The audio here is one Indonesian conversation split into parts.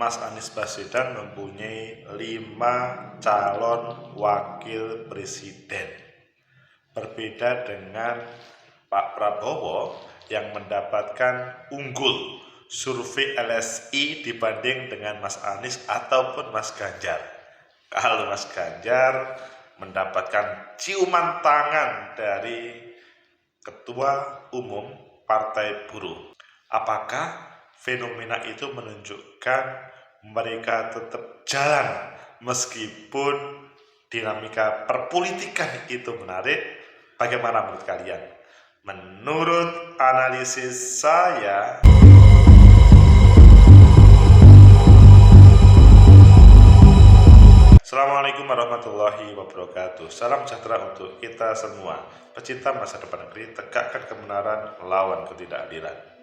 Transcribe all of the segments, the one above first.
Mas Anies Baswedan mempunyai 5 calon wakil presiden. Berbeda dengan Pak Prabowo yang mendapatkan unggul survei LSI dibanding dengan Mas Anies ataupun Mas Ganjar. Kalau Mas Ganjar mendapatkan ciuman tangan dari Ketua Umum Partai Buruh. Apakah fenomena itu menunjukkan mereka tetap jalan meskipun dinamika perpolitikan itu menarik? Bagaimana menurut kalian? Menurut analisis saya, Assalamualaikum warahmatullahi wabarakatuh. Salam sejahtera untuk kita semua. Pecinta masa depan negeri, tegakkan kebenaran, lawan ketidakadilan.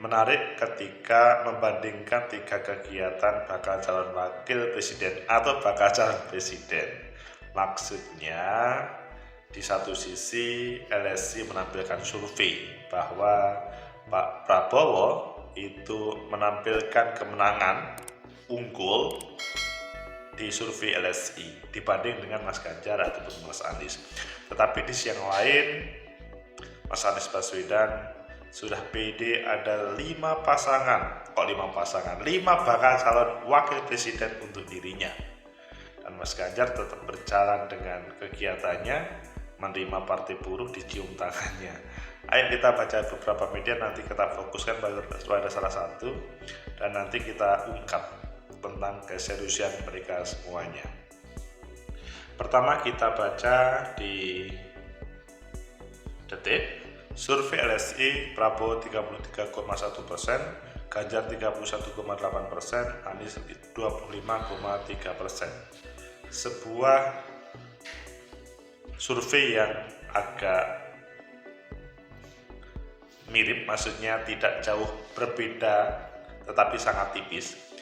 Menarik ketika membandingkan 3 kegiatan bakal calon wakil presiden atau bakal calon presiden. Maksudnya, di satu sisi LSI menampilkan survei bahwa Pak Prabowo itu menampilkan kemenangan unggul di survei LSI dibanding dengan Mas Ganjar ataupun Mas Anies. Tetapi di sisi yang lain, Mas Anies Baswedan sudah pede ada 5 pasangan. Kok 5 pasangan? 5 bakal calon wakil presiden untuk dirinya. Dan Mas Ganjar tetap berjalan dengan kegiatannya, menerima partai buruh, dicium tangannya. Ayo kita baca beberapa media, nanti kita fokuskan pada salah satu dan nanti kita ungkap tentang keseriusan mereka semuanya. Pertama kita baca di Detik, survei LSI Prabowo 33,1%, Ganjar 31,8%, Anies 25,3%. Sebuah survei yang agak mirip, maksudnya tidak jauh berbeda tetapi sangat tipis.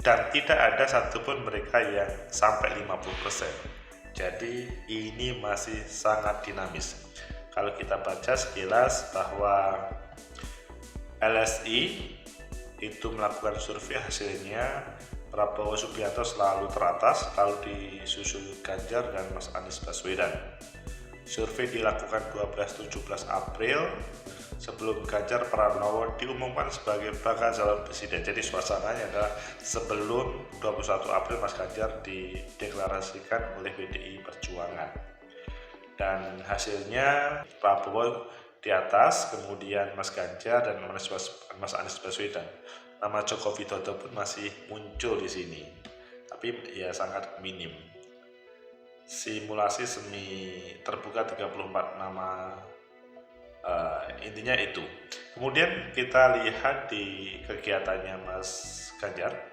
Dan tidak ada satupun mereka yang sampai 50%. Jadi ini masih sangat dinamis. Kalau kita baca sekilas bahwa LSI itu melakukan survei, hasilnya Prabowo Subianto selalu teratas, lalu disusul Ganjar dan Mas Anies Baswedan. Survei dilakukan 12-17 April sebelum Ganjar Pranowo diumumkan sebagai bakal calon presiden. Jadi suasananya adalah sebelum 21 April Mas Ganjar dideklarasikan oleh PDI Perjuangan. Dan hasilnya Prabowo di atas, kemudian Mas Ganjar dan Mas Anies Baswedan. Nama Joko Widodo pun masih muncul di sini, tapi ya sangat minim. Simulasi semi terbuka 34 nama. Intinya itu. Kemudian kita lihat di kegiatannya Mas Ganjar.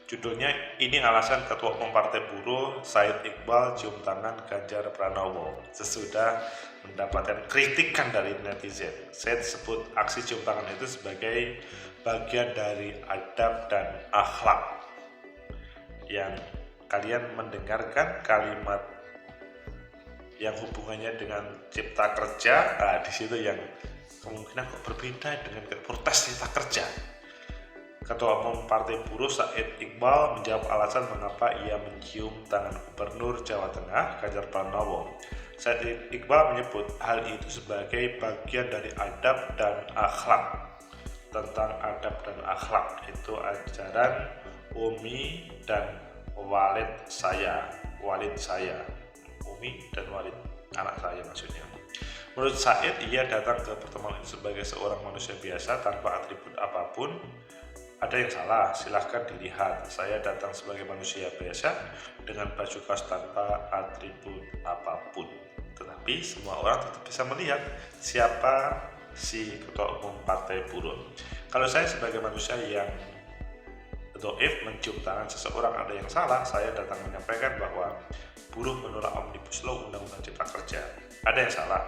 Judulnya, ini alasan Ketua Umum Partai Buruh Said Iqbal cium tangan Ganjar Pranowo sesudah mendapatkan kritikan dari netizen. Saya sebut aksi cium tangan itu sebagai bagian dari adab dan akhlak. Yang kalian mendengarkan kalimat yang hubungannya dengan cipta kerja, di situ yang kemungkinan kok berbeda dengan protes cipta kerja. Ketua Umum Partai Buruh Said Iqbal menjawab alasan mengapa ia mencium tangan Gubernur Jawa Tengah Ganjar Pranowo. Said Iqbal menyebut hal itu sebagai bagian dari adab dan akhlak. Tentang adab dan akhlak itu ajaran Umi dan Walid saya. Umi dan Walid, anak saya maksudnya. Menurut Said, ia datang ke pertemuan itu sebagai seorang manusia biasa tanpa atribut apapun. Ada yang salah, silahkan dilihat. Saya datang sebagai manusia biasa dengan baju kaos tanpa atribut apapun. Tetapi semua orang tetap bisa melihat siapa si Ketua Umum Partai Buruh. Kalau saya sebagai manusia yang doif mencium tangan seseorang ada yang salah, saya datang menyampaikan bahwa buruh menolak Omnibus Law Undang-Undang Cipta Kerja. Ada yang salah,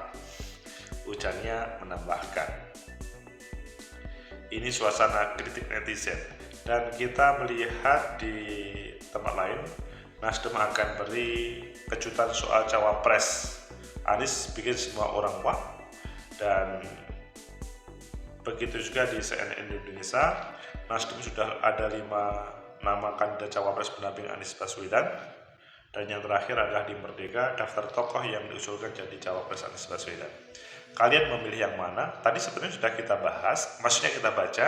ujarnya menambahkan. Ini suasana kritik netizen. Dan kita melihat di tempat lain, Nasdem akan beri kejutan soal cawapres. Anies bikin semua orang wah, dan Begitu juga di CNN Indonesia, Nasdem sudah ada 5 nama kandidat cawapres pendamping Anies Baswedan. Dan yang terakhir adalah di Merdeka, daftar tokoh yang diusulkan jadi cawapres Anies Baswedan. Kalian memilih yang mana? Tadi sebenarnya sudah kita bahas, maksudnya kita baca,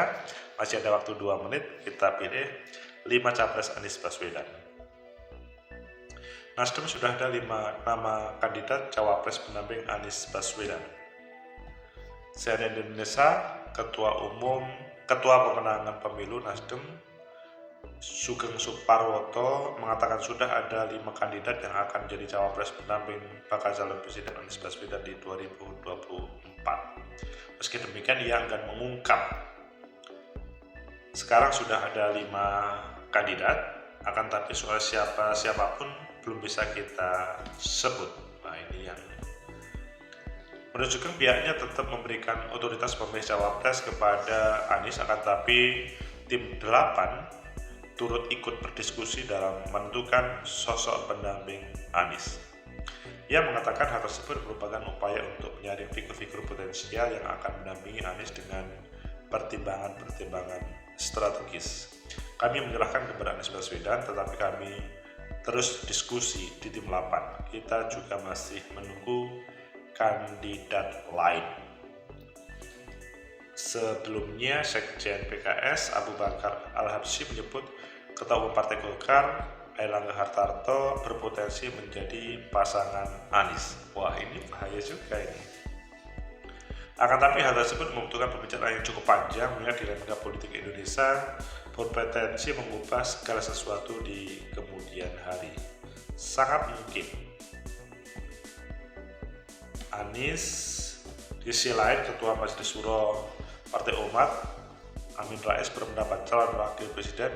masih ada waktu 2 menit, kita pilih 5 capres Anies Baswedan. Nasdem sudah ada 5 nama kandidat cawapres pendamping Anies Baswedan. CNN Indonesia, Ketua Pemenangan Pemilu Nasdem, Sugeng Suparwoto mengatakan sudah ada 5 kandidat yang akan jadi cawapres pendamping bakal calon presiden Anies Baswedan di 2024. Meski demikian, ia akan mengungkap. Sekarang sudah ada 5 kandidat, akan tapi soal siapapun belum bisa kita sebut. Nah, ini yang menunjukkan pihaknya tetap memberikan otoritas pemilih cawapres kepada Anies, akan tapi tim 8 turut ikut berdiskusi dalam menentukan sosok pendamping Anies. Ia mengatakan hal tersebut merupakan upaya untuk menyaring figur-figur potensial yang akan mendampingi Anies dengan pertimbangan-pertimbangan strategis. Kami menyerahkan kepada Anies Baswedan, tetapi kami terus diskusi di tim 8. Kita juga masih menunggu kandidat lain. Sebelumnya, Sekjen PKS Abu Bakar Al-Habsyi menyebut Ketua Umum Partai Golkar Airlangga Hartarto berpotensi menjadi pasangan Anies. Wah, ini bahaya juga ini. Akan tapi hal tersebut membutuhkan pembicaraan yang cukup panjang, mengingat dinamika politik Indonesia berpotensi mengubah segala sesuatu di kemudian hari. Sangat mungkin Anies, di sisi lain Ketua Majelis Syuro Partai Umat Amin Rais berpendapat calon wakil presiden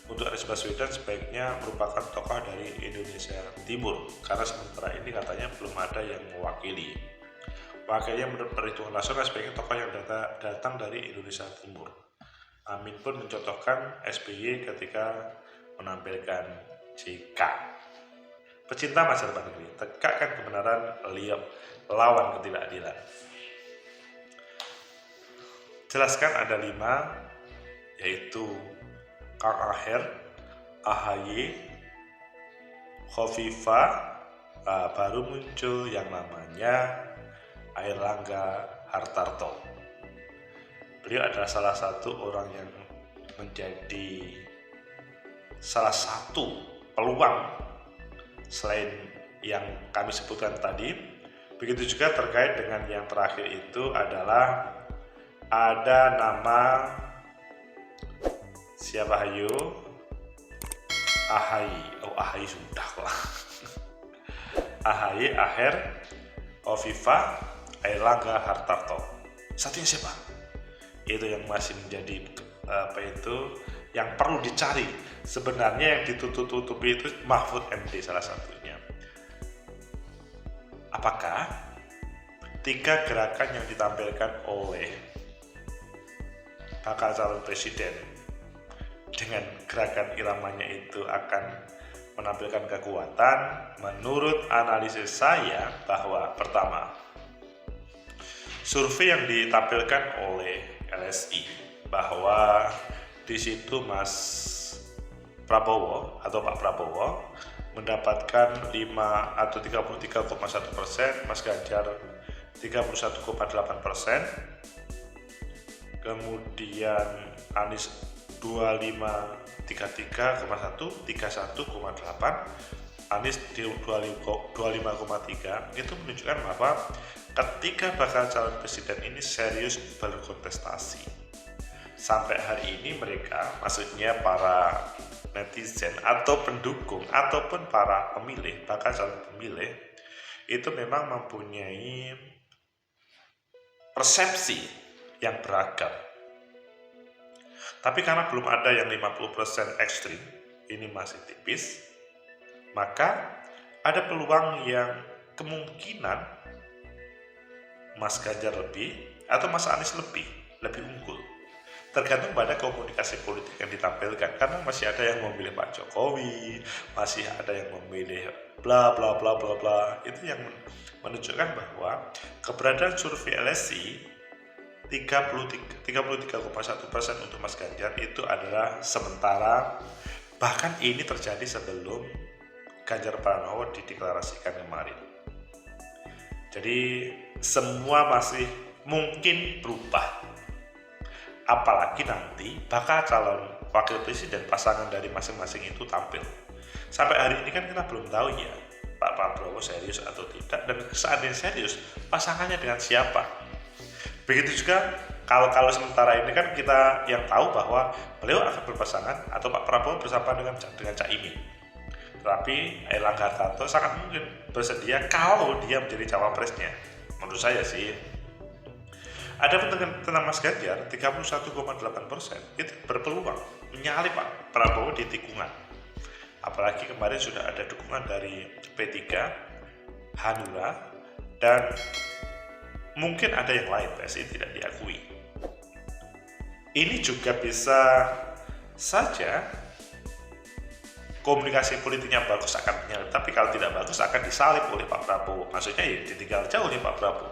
untuk Anies Baswedan sebaiknya merupakan tokoh dari Indonesia Timur, karena sementara ini katanya belum ada yang mewakili. Wakilnya menurut perhitungan nasional sebaiknya tokoh yang datang dari Indonesia Timur. Amin pun mencontohkan SBY ketika menampilkan JK. Pecinta masa depan negeri, tegakkan kebenaran, lawan ketidakadilan. Jelaskan ada 5, yaitu Kang Aher, AHY, Khofifah, baru muncul yang namanya Airlangga Hartarto. Beliau adalah salah satu orang yang menjadi salah satu peluang selain yang kami sebutkan tadi. Begitu juga terkait dengan yang terakhir itu adalah ada nama siapa hayo? AHY. Oh, AHY sudah kok. AHY, Aher, Khofifah, Airlangga Hartarto. Satunya siapa? Itu yang masih menjadi yang perlu dicari. Sebenarnya yang ditutup-tutupi itu Mahfud MD salah satunya. Apakah 3 gerakan yang ditampilkan oleh bakal calon presiden dengan gerakan iramanya itu akan menampilkan kekuatan? Menurut analisis saya bahwa pertama, survei yang ditampilkan oleh LSI bahwa di situ Mas Prabowo atau Pak Prabowo mendapatkan 5 atau 33,1%, Mas Ganjar 31,8%, kemudian Anies 33,1, 31,8, Anies di 25,3. Itu menunjukkan bahwa ketika bakal calon presiden ini serius berkontestasi. Sampai hari ini mereka, maksudnya para netizen atau pendukung ataupun para pemilih, bakal calon pemilih, itu memang mempunyai persepsi yang beragam. Tapi karena belum ada yang 50% ekstrim, ini masih tipis, maka ada peluang yang kemungkinan Mas Ganjar lebih atau Mas Anies lebih unggul. Tergantung pada komunikasi politik yang ditampilkan, karena masih ada yang memilih Pak Jokowi, masih ada yang memilih bla bla bla bla bla. Itu yang menunjukkan bahwa keberadaan survei LSI 33,1% untuk Mas Ganjar itu adalah sementara, bahkan ini terjadi sebelum Ganjar Pranowo dideklarasikan kemarin. Jadi semua masih mungkin berubah, apalagi nanti bakal calon wakil presiden pasangan dari masing-masing itu tampil. Sampai hari ini kan kita belum tahu ya Pak Prabowo serius atau tidak, dan seandainya serius pasangannya dengan siapa. Begitu juga kalau sementara ini kan kita yang tahu bahwa beliau akan berpasangan atau Pak Prabowo bersama dengan Cak Imin. Tetapi Airlangga Hartarto sangat mungkin bersedia kalau dia menjadi cawapresnya. Menurut saya sih. Ada tentang Mas Ganjar 31,8% itu berpeluang menyalip Pak Prabowo di tikungan. Apalagi kemarin sudah ada dukungan dari P3, Hanura, dan mungkin ada yang lain, PSI tidak diakui. Ini juga bisa saja komunikasi politiknya bagus akan menyalip, tapi kalau tidak bagus akan disalip oleh Pak Prabowo. Maksudnya ya ditinggal jauh oleh Pak Prabowo.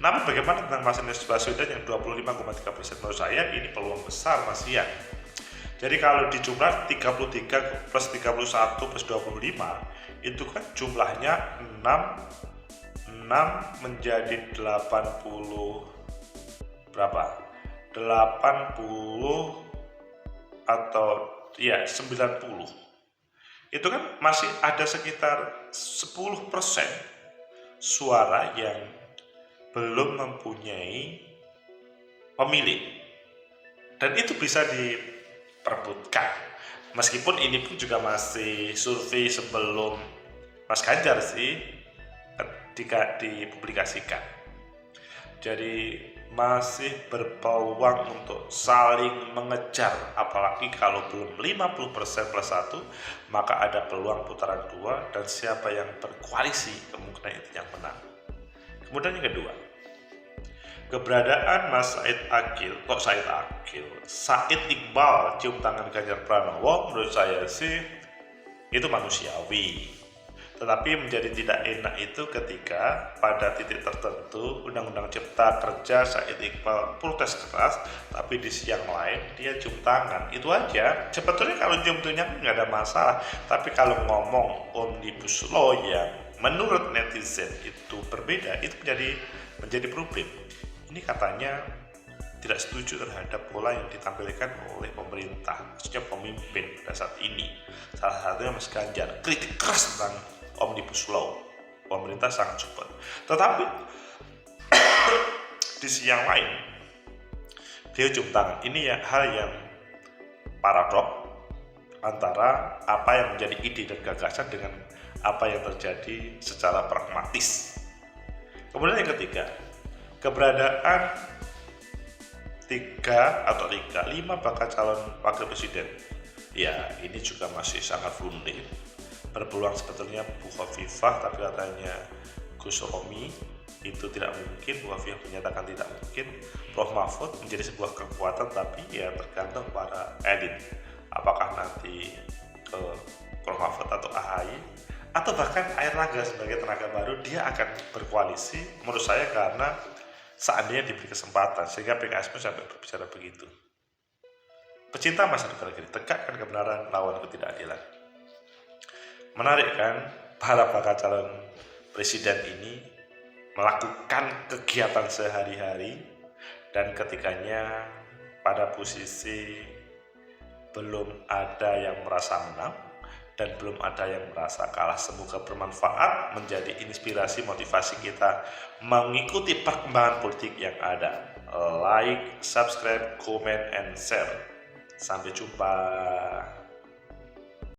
Namun bagaimana tentang Mas Anies Baswedan yang 25,3%? Menurut saya ini peluang besar Mas Ian. Jadi kalau dijumlah 33 plus 31 plus 25 itu kan jumlahnya 6 menjadi 80 berapa? 80 atau ya 90. Itu kan masih ada sekitar 10% suara yang belum mempunyai pemilih. Dan itu bisa diperebutkan. Meskipun ini pun juga masih survei sebelum Mas Ganjar sih ketika dipublikasikan. Jadi masih berpeluang untuk saling mengejar, apalagi kalau belum 50% plus 1, maka ada peluang putaran 2 dan siapa yang berkoalisi kemungkinan itu yang menang. Kemudian yang kedua, keberadaan Mas Said Iqbal cium tangan Ganjar Pranowo menurut saya sih itu manusiawi. Tetapi menjadi tidak enak itu ketika pada titik tertentu Undang-Undang Cipta Kerja Said Iqbal protes keras, tapi di siang lain dia cium tangan. Itu aja. Sebetulnya kalau cium tangan nggak ada masalah. Tapi kalau ngomong Omnibus Law yang menurut netizen itu berbeda, itu menjadi problem. Ini katanya tidak setuju terhadap pola yang ditampilkan oleh pemerintah, maksudnya pemimpin pada saat ini. Salah satunya Mas Ganjar, kritik keras tentang Omnibus Law. Pemerintah sangat support. Tetapi di sisi yang lain, dia cium tangan. Ini ya hal yang paradok antara apa yang menjadi ide dan gagasan dengan apa yang terjadi secara pragmatis. Kemudian yang ketiga, keberadaan 5 bakal calon wakil presiden. Ya, ini juga masih sangat fluid. Berpeluang sebetulnya Bu Khofifah, tapi katanya Gus Romi itu tidak mungkin. Bu Khofifah menyatakan tidak mungkin. Prof Mahfud menjadi sebuah kekuatan, tapi ya tergantung para elit. Apakah nanti ke Prof Mahfud atau AHY, atau bahkan Airlangga sebagai tenaga baru, dia akan berkoalisi menurut saya karena seandainya diberi kesempatan, sehingga PKS pun sampai berbicara begitu. Pecinta masa depan negeri, tegakkan kebenaran, lawan ketidakadilan. Menarik kan, para bakal calon presiden ini melakukan kegiatan sehari-hari dan ketikanya pada posisi belum ada yang merasa menang dan belum ada yang merasa kalah. Semoga bermanfaat, menjadi inspirasi, motivasi kita mengikuti perkembangan politik yang ada. Like, subscribe, comment, and share. Sampai jumpa.